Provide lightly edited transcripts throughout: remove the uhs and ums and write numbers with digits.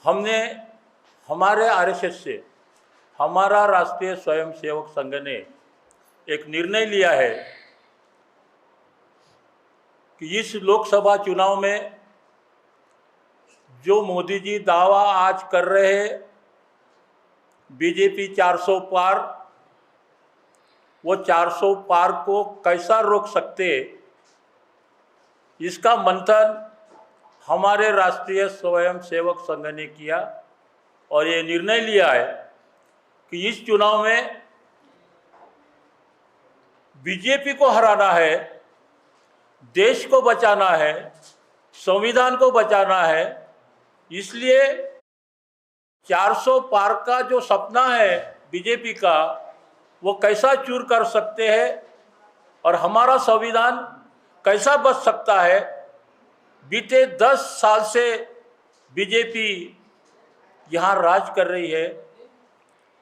हमने हमारे आरएसएस से, हमारा राष्ट्रीय स्वयंसेवक संघ ने एक निर्णय लिया है कि इस लोकसभा चुनाव में जो मोदी जी दावा आज कर रहे हैं बीजेपी 400 पार, वो 400 पार को कैसा रोक सकते, इसका मंथन हमारे राष्ट्रीय स्वयंसेवक संघ ने किया और ये निर्णय लिया है कि इस चुनाव में बीजेपी को हराना है, देश को बचाना है, संविधान को बचाना है। इसलिए 400 पार का जो सपना है बीजेपी का, वो कैसा चूर कर सकते हैं और हमारा संविधान कैसा बच सकता है। बीते 10 साल से बीजेपी यहाँ राज कर रही है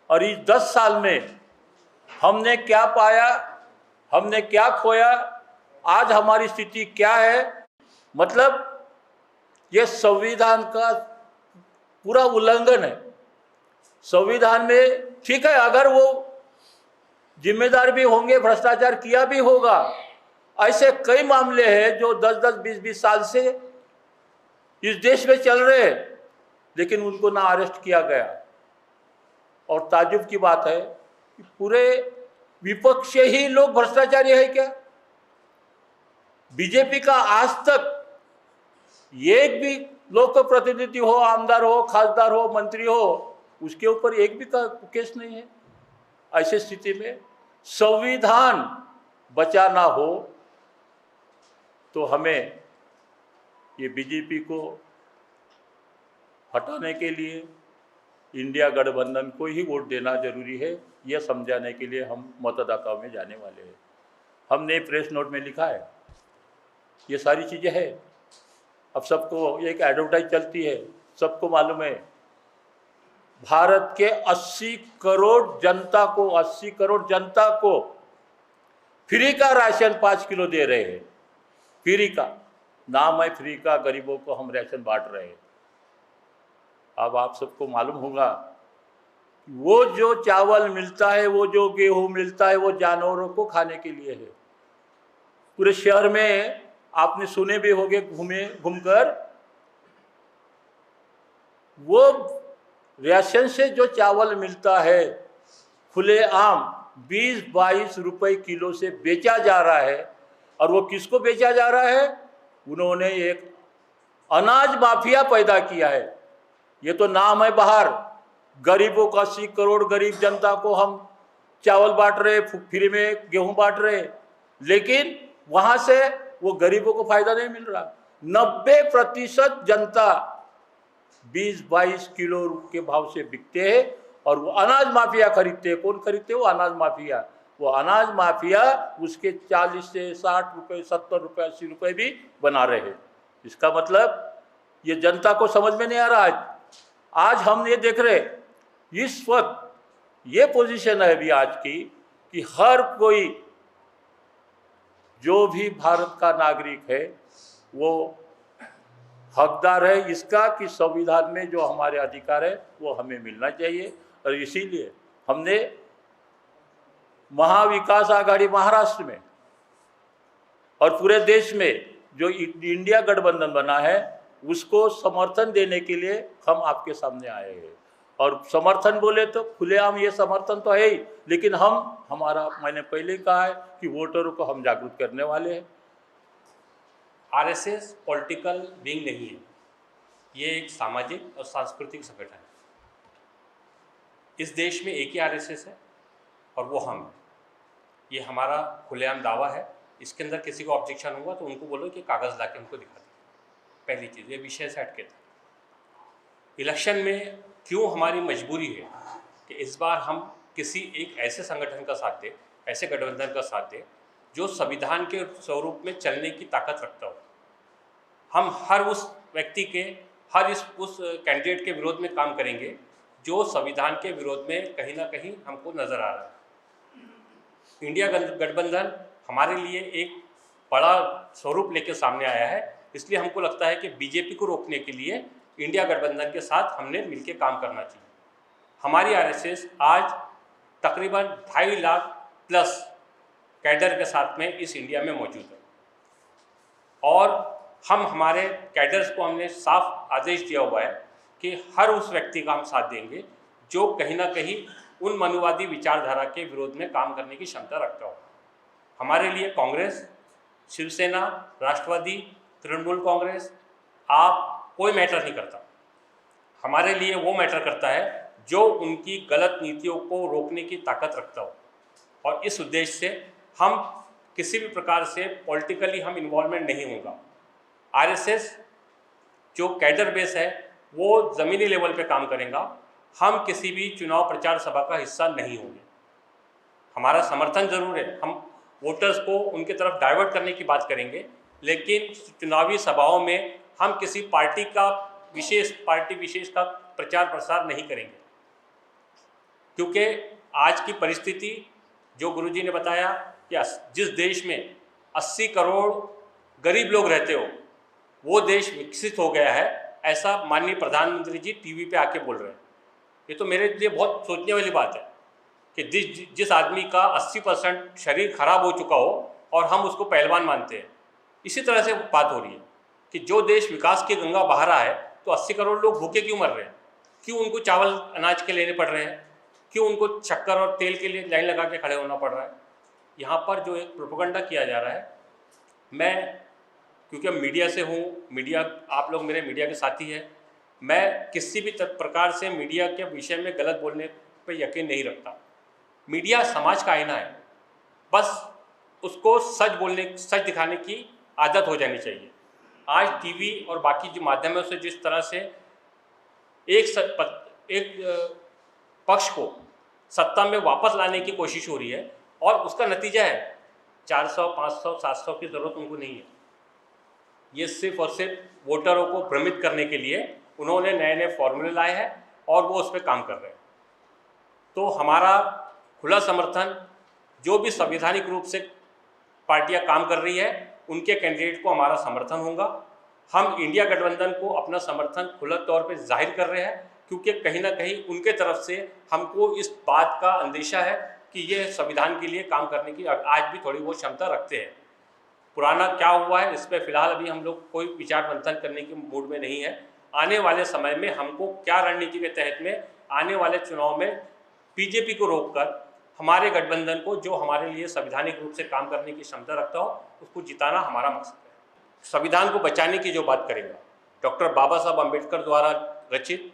और इस 10 साल में हमने क्या पाया, हमने क्या खोया, आज हमारी स्थिति क्या है। मतलब ये संविधान का पूरा उल्लंघन है। संविधान में ठीक है, अगर वो जिम्मेदार भी होंगे, भ्रष्टाचार किया भी होगा, ऐसे कई मामले हैं जो 10-10, 20-20 साल से इस देश में चल रहे हैं, लेकिन उनको ना अरेस्ट किया गया। और ताज्जुब की बात है कि पूरे विपक्ष से ही लोग भ्रष्टाचारी है क्या? बीजेपी का आज तक एक भी लोक प्रतिनिधि हो, आमदार हो, खासदार हो, मंत्री हो, उसके ऊपर एक भी केस नहीं है। ऐसी स्थिति में संविधान बचाना हो तो हमें ये बीजेपी को हटाने के लिए इंडिया गठबंधन को ही वोट देना जरूरी है। यह समझाने के लिए हम मतदाताओं में जाने वाले हैं। हमने प्रेस नोट में लिखा है, ये सारी चीज़ें हैं। अब सबको एक एडवर्टाइज चलती है, सबको मालूम है भारत के 80 करोड़ जनता को फ्री का राशन 5 किलो दे रहे हैं। फ्री का नाम है, फ्री का, गरीबों को हम राशन बांट रहे हैं। अब आप सबको मालूम होगा वो जो चावल मिलता है, वो जो गेहूं मिलता है, वो जानवरों को खाने के लिए है। पूरे शहर में आपने सुने भी होंगे घूमकर, वो राशन से जो चावल मिलता है खुलेआम 20-22 रुपए किलो से बेचा जा रहा है। और वो किसको बेचा जा रहा है? उन्होंने एक अनाज माफिया पैदा किया है। ये तो नाम है बाहर, गरीबों को 80 करोड़ गरीब जनता को हम चावल बांट रहे, फ्री में गेहूं बांट रहे, लेकिन वहां से वो गरीबों को फायदा नहीं मिल रहा। 90% जनता 20-22 किलो के भाव से बिकते हैं और वो अनाज माफिया खरीदते हैं। कौन खरीदते हैं? वो अनाज माफिया। वो अनाज माफिया उसके 40 से 60 रुपए, 70 रुपए, 80 रुपए भी बना रहे हैं। इसका मतलब ये जनता को समझ में नहीं आ रहा। आज हम ये देख रहे, इस वक्त ये पोजीशन है अभी आज की कि हर कोई जो भी भारत का नागरिक है वो हकदार है इसका कि संविधान में जो हमारे अधिकार है वो हमें मिलना चाहिए। और इसीलिए हमने महाविकास आघाड़ी महाराष्ट्र में और पूरे देश में जो इंडिया गठबंधन बना है उसको समर्थन देने के लिए हम आपके सामने आए हैं। और समर्थन बोले तो खुलेआम ये समर्थन तो है ही, लेकिन मैंने पहले कहा है कि वोटरों को हम जागरूक करने वाले हैं। आरएसएस पॉलिटिकल विंग नहीं है, ये एक सामाजिक और सांस्कृतिक संगठन है। इस देश में एक ही आरएसएस है और वो हम हैं। ये हमारा खुलेआम दावा है। इसके अंदर किसी को ऑब्जेक्शन हुआ तो उनको बोलो कि कागज़ ला के उनको दिखा दें। पहली चीज़, ये विषय से हटके था। इलेक्शन में क्यों हमारी मजबूरी है कि इस बार हम किसी एक ऐसे संगठन का साथ दें, ऐसे गठबंधन का साथ दें जो संविधान के स्वरूप में चलने की ताकत रखता हो। हम हर उस व्यक्ति के, उस कैंडिडेट के विरोध में काम करेंगे जो संविधान के विरोध में कहीं ना कहीं हमको नज़र आ रहा है। इंडिया गठबंधन हमारे लिए एक बड़ा स्वरूप लेकर सामने आया है। इसलिए हमको लगता है कि बीजेपी को रोकने के लिए इंडिया गठबंधन के साथ हमने मिलकर काम करना चाहिए। हमारी आरएसएस आज तकरीबन 2.5 लाख प्लस कैडर के साथ में इस इंडिया में मौजूद है और हम हमारे कैडर्स को हमने साफ आदेश दिया हुआ है कि हर उस व्यक्ति का हम साथ देंगे जो कहीं ना कहीं उन मनुवादी विचारधारा के विरोध में काम करने की क्षमता रखता हो। हमारे लिए कांग्रेस, शिवसेना, राष्ट्रवादी, तृणमूल कांग्रेस, आप कोई मैटर नहीं करता। हमारे लिए वो मैटर करता है जो उनकी गलत नीतियों को रोकने की ताकत रखता हो और इस उद्देश्य से हम किसी भी प्रकार से पॉलिटिकली हम इन्वॉल्वमेंट नहीं होगा। आरएसएस जो कैडर बेस है वो ज़मीनी लेवल पे काम करेगा। हम किसी भी चुनाव प्रचार सभा का हिस्सा नहीं होंगे। हमारा समर्थन जरूर है, हम वोटर्स को उनके तरफ डाइवर्ट करने की बात करेंगे, लेकिन चुनावी सभाओं में हम किसी पार्टी विशेष का प्रचार प्रसार नहीं करेंगे, क्योंकि आज की परिस्थिति जो गुरुजी ने बताया कि जिस देश में 80 करोड़ गरीब लोग रहते हो वो देश विकसित हो गया है, ऐसा माननीय प्रधानमंत्री जी टीवी पे आके बोल रहे हैं। ये तो मेरे लिए बहुत सोचने वाली बात है कि जिस आदमी का 80% शरीर खराब हो चुका हो और हम उसको पहलवान मानते हैं। इसी तरह से बात हो रही है कि जो देश विकास की गंगा बहा रहा है तो 80 करोड़ लोग भूखे क्यों मर रहे हैं, क्यों उनको चावल अनाज के लेने पड़ रहे हैं, क्यों उनको शक्कर और तेल के लिए लाइन लगा के खड़े होना पड़ रहा है। यहाँ पर जो एक प्रोपेगेंडा किया जा रहा है, मैं क्योंकि मीडिया से हूँ, मीडिया आप लोग मेरे मीडिया के साथी हैं, मैं किसी भी प्रकार से मीडिया के विषय में गलत बोलने पे यकीन नहीं रखता। मीडिया समाज का आईना है, बस उसको सच दिखाने की आदत हो जानी चाहिए। आज टीवी और बाकी जो माध्यमों से जिस तरह से एक पक्ष को सत्ता में वापस लाने की कोशिश हो रही है और उसका नतीजा है 400, 500, 700 की ज़रूरत उनको नहीं है। ये सिर्फ और सिर्फ वोटरों को भ्रमित करने के लिए उन्होंने नए नए फॉर्मूले लाए हैं और वो उस पर काम कर रहे हैं। तो हमारा खुला समर्थन, जो भी संवैधानिक रूप से पार्टियां काम कर रही है उनके कैंडिडेट को हमारा समर्थन होगा। हम इंडिया गठबंधन को अपना समर्थन खुला तौर पे जाहिर कर रहे हैं, क्योंकि कहीं ना कहीं उनके तरफ से हमको इस बात का अंदेशा है कि ये संविधान के लिए काम करने की आज भी थोड़ी बहुत क्षमता रखते हैं। पुराना क्या हुआ है इस पर फिलहाल अभी हम लोग कोई विचार मंथन करने के मूड में नहीं है। आने वाले समय में हमको क्या रणनीति के तहत में आने वाले चुनाव में बीजेपी को रोककर हमारे गठबंधन को, जो हमारे लिए संवैधानिक रूप से काम करने की क्षमता रखता हो, उसको जिताना हमारा मकसद है। संविधान को बचाने की जो बात करेगा, डॉक्टर बाबा साहब अम्बेडकर द्वारा रचित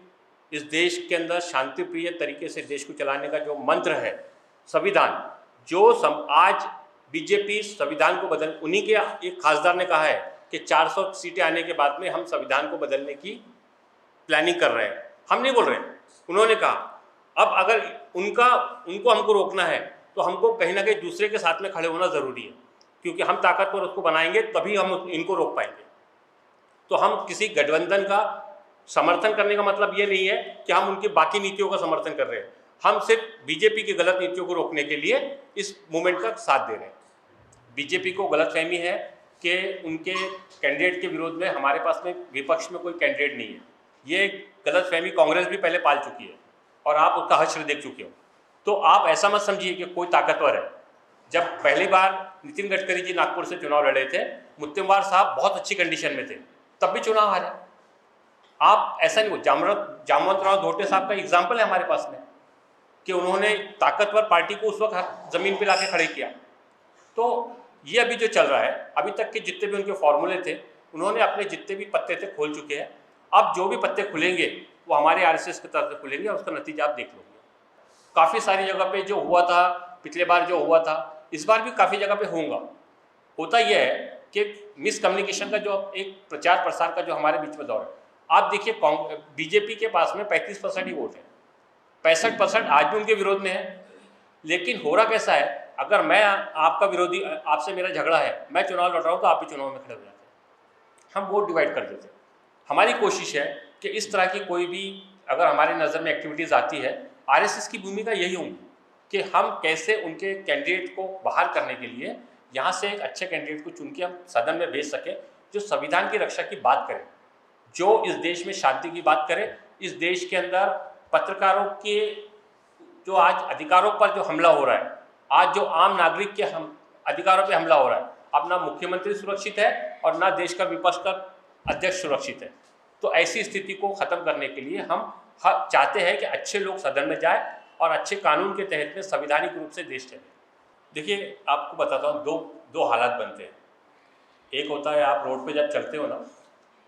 इस देश के अंदर शांति प्रिय तरीके से देश को चलाने का जो मंत्र है संविधान, जो आज बीजेपी संविधान को बदल, उन्हीं के एक खासदार ने कहा है कि 400 सीटें आने के बाद में हम संविधान को बदलने की प्लानिंग कर रहे हैं। हम नहीं बोल रहे हैं, उन्होंने कहा। अब अगर उनको हमको रोकना है तो हमको कहीं ना कहीं दूसरे के साथ में खड़े होना ज़रूरी है, क्योंकि हम ताकतवर उसको बनाएंगे तभी हम इनको रोक पाएंगे। तो हम किसी गठबंधन का समर्थन करने का मतलब ये नहीं है कि हम उनकी बाकी नीतियों का समर्थन कर रहे हैं। हम सिर्फ बीजेपी की गलत नीतियों को रोकने के लिए इस मूवमेंट का साथ दे रहे हैं। बीजेपी को गलतफहमी है कि उनके कैंडिडेट के विरोध में हमारे पास में विपक्ष में कोई कैंडिडेट नहीं है। ये गलतफहमी कांग्रेस भी पहले पाल चुकी है और आप उसका हश्र देख चुके हो। तो आप ऐसा मत समझिए कि कोई ताकतवर है। जब पहली बार नितिन गडकरी जी नागपुर से चुनाव लड़े थे, मुत्तेमवार साहब बहुत अच्छी कंडीशन में थे, तब भी चुनाव हारे। आप ऐसा नहीं हो, जामवंतराव धोटे साहब का एग्जाम्पल है हमारे पास में कि उन्होंने ताकतवर पार्टी को उस वक्त ज़मीन पर लाके खड़े किया। तो ये अभी जो चल रहा है, अभी तक के जितने भी उनके फॉर्मूले थे, उन्होंने अपने जितने भी पत्ते थे खोल चुके हैं। अब जो भी पत्ते खुलेंगे वो हमारे आरएसएस की तरफ से खुलेंगे और उसका नतीजा आप देख लोगे। काफ़ी सारी जगह पे जो हुआ था, पिछले बार जो हुआ था, इस बार भी काफ़ी जगह पे होगा। होता यह है कि मिसकम्युनिकेशन का जो एक प्रचार प्रसार का जो हमारे बीच में दौर है, आप देखिए बीजेपी के पास में 35% ही वोट है, 65% आज भी उनके विरोध में है। लेकिन हो रहा कैसा है, अगर मैं आपका विरोधी, आपसे मेरा झगड़ा है, मैं चुनाव लड़ रहा हूँ तो आप भी चुनाव में खड़े हो जाते हैं, हम वोट डिवाइड कर देते हैं। हमारी कोशिश है कि इस तरह की कोई भी अगर हमारी नज़र में एक्टिविटीज़ आती है, आरएसएस की भूमिका यही होगी कि हम कैसे उनके कैंडिडेट को बाहर करने के लिए यहाँ से एक अच्छे कैंडिडेट को चुन के हम सदन में भेज सकें जो संविधान की रक्षा की बात करें, जो इस देश में शांति की बात करे, इस देश के अंदर पत्रकारों के जो आज अधिकारों पर जो हमला हो रहा है, आज जो आम नागरिक के अधिकारों पे हमला हो रहा है, अब ना मुख्यमंत्री सुरक्षित है और ना देश का विपक्ष का अध्यक्ष सुरक्षित है। तो ऐसी स्थिति को खत्म करने के लिए हम चाहते हैं कि अच्छे लोग सदन में जाए और अच्छे कानून के तहत में संवैधानिक रूप से देश चले। देखिए, आपको बताता हूँ, दो हालात बनते हैं। एक होता है, आप रोड पे जब चलते हो ना,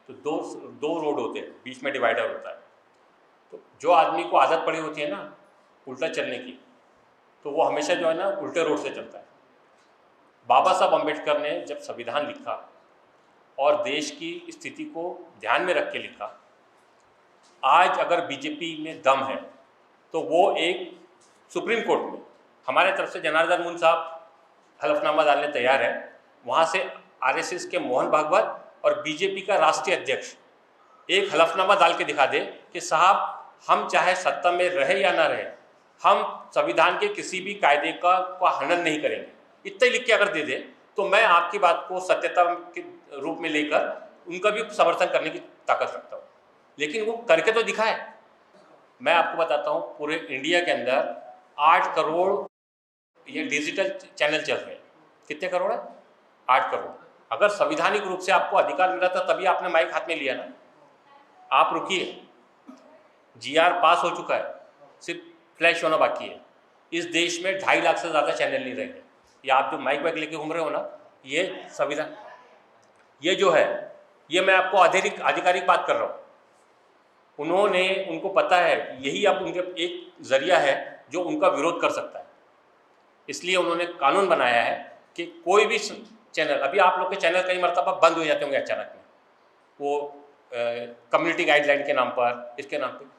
तो दो रोड होते हैं, बीच में डिवाइडर होता है। तो जो आदमी को आदत पड़ी होती है ना उल्टा चलने की, तो वो हमेशा जो है ना उल्टे रोड से चलता है। बाबा साहब अम्बेडकर ने जब संविधान लिखा और देश की स्थिति को ध्यान में रख के लिखा, आज अगर बीजेपी में दम है तो वो एक सुप्रीम कोर्ट में हमारे तरफ से जनार्दन मुन साहब हलफनामा डालने तैयार है, वहाँ से आरएसएस के मोहन भागवत और बीजेपी का राष्ट्रीय अध्यक्ष एक हलफनामा डाल के दिखा दे कि साहब, हम चाहे सत्ता में रहे या ना रहे, हम संविधान के किसी भी कायदे का हनन नहीं करेंगे, इतना लिख के अगर दे दे तो मैं आपकी बात को सत्यता के रूप में लेकर उनका भी समर्थन करने की ताकत रखता हूँ। लेकिन वो करके तो दिखाए। मैं आपको बताता हूँ, पूरे इंडिया के अंदर 8 करोड़ ये डिजिटल चैनल चल रहे हैं। कितने करोड़ है? 8 करोड़। अगर संवैधानिक रूप से आपको अधिकार मिला था तभी आपने माइक हाथ में लिया ना। आप रुकिए, जीआर पास हो चुका है, सिर्फ फ्लैश होना बाकी है। इस देश में 2.5 लाख से ज़्यादा चैनल नहीं रहेंगे। ये आप जो माइक वाइक लेके घूम रहे हो ना, ये संविधान, ये जो है, ये मैं आपको आधिकारिक बात कर रहा हूँ। उनको पता है यही अब उनके एक जरिया है जो उनका विरोध कर सकता है। इसलिए उन्होंने कानून बनाया है कि कोई भी चैनल, अभी आप लोग के चैनल कई मरतबा बंद हो जाते होंगे अचानक में, वो कम्युनिटी गाइडलाइन के नाम पर, इसके नाम पर,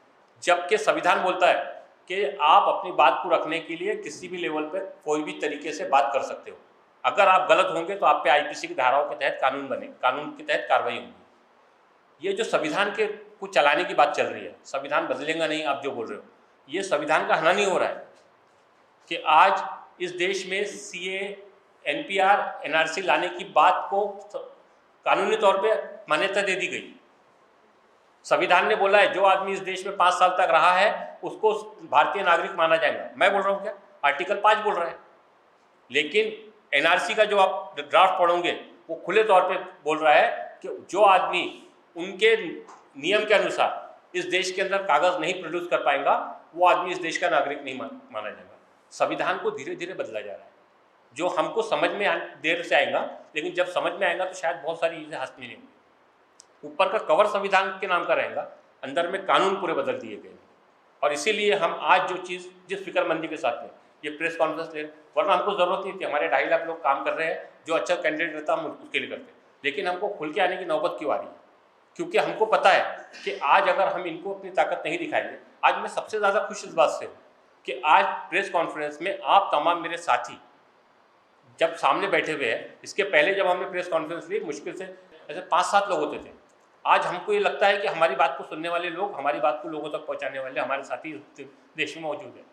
जबकि संविधान बोलता है कि आप अपनी बात को रखने के लिए किसी भी लेवल पर कोई भी तरीके से बात कर सकते हो। अगर आप गलत होंगे तो आप पे आईपीसी की धाराओं के तहत कानून के तहत कार्रवाई होगी। ये जो संविधान के को चलाने की बात चल रही है, संविधान बदलेगा नहीं, आप जो बोल रहे हो, ये संविधान का हनन ही हो रहा है कि आज इस देश में सीए, एनपीआर, एनआरसी लाने की बात को कानूनी तौर पे मान्यता दे दी गई। संविधान ने बोला है जो आदमी इस देश में 5 साल तक रहा है उसको भारतीय नागरिक माना जाएगा। मैं बोल रहा हूँ क्या? आर्टिकल 5 बोल रहा है। लेकिन एनआरसी का जो आप ड्राफ्ट पढ़ोगे वो खुले तौर पे बोल रहा है कि जो आदमी उनके नियम के अनुसार इस देश के अंदर कागज नहीं प्रोड्यूस कर पाएगा वो आदमी इस देश का नागरिक नहीं माना जाएगा। संविधान को धीरे धीरे बदला जा रहा है, जो हमको समझ में देर से आएगा, लेकिन जब समझ में आएगा तो शायद बहुत सारी चीज़ें हाथ में नहीं होंगी। ऊपर का कवर संविधान के नाम का रहेगा, अंदर में कानून पूरे बदल दिए गए। और इसीलिए हम आज जो चीज़ जिस फिक्रमंदी के साथ में ये प्रेस कॉन्फ्रेंस ले, वरना हमको ज़रूरत नहीं थी। हमारे 2.5 लाख लोग काम कर रहे हैं, जो अच्छा कैंडिडेट रहता हम उसके लिए करते, लेकिन हमको खुल के आने की नौबत क्यों आ रही है? क्योंकि हमको पता है कि आज अगर हम इनको अपनी ताकत नहीं दिखाएंगे, आज मैं सबसे ज़्यादा खुश इस बात से हूँ कि आज प्रेस कॉन्फ्रेंस में आप तमाम मेरे साथी जब सामने बैठे हुए हैं। इसके पहले जब हमने प्रेस कॉन्फ्रेंस ली, मुश्किल से ऐसे 5-7 लोग होते थे। आज हमको ये लगता है कि हमारी बात को सुनने वाले लोग, हमारी बात को लोगों तक पहुँचाने वाले हमारे साथी देश में मौजूद हैं।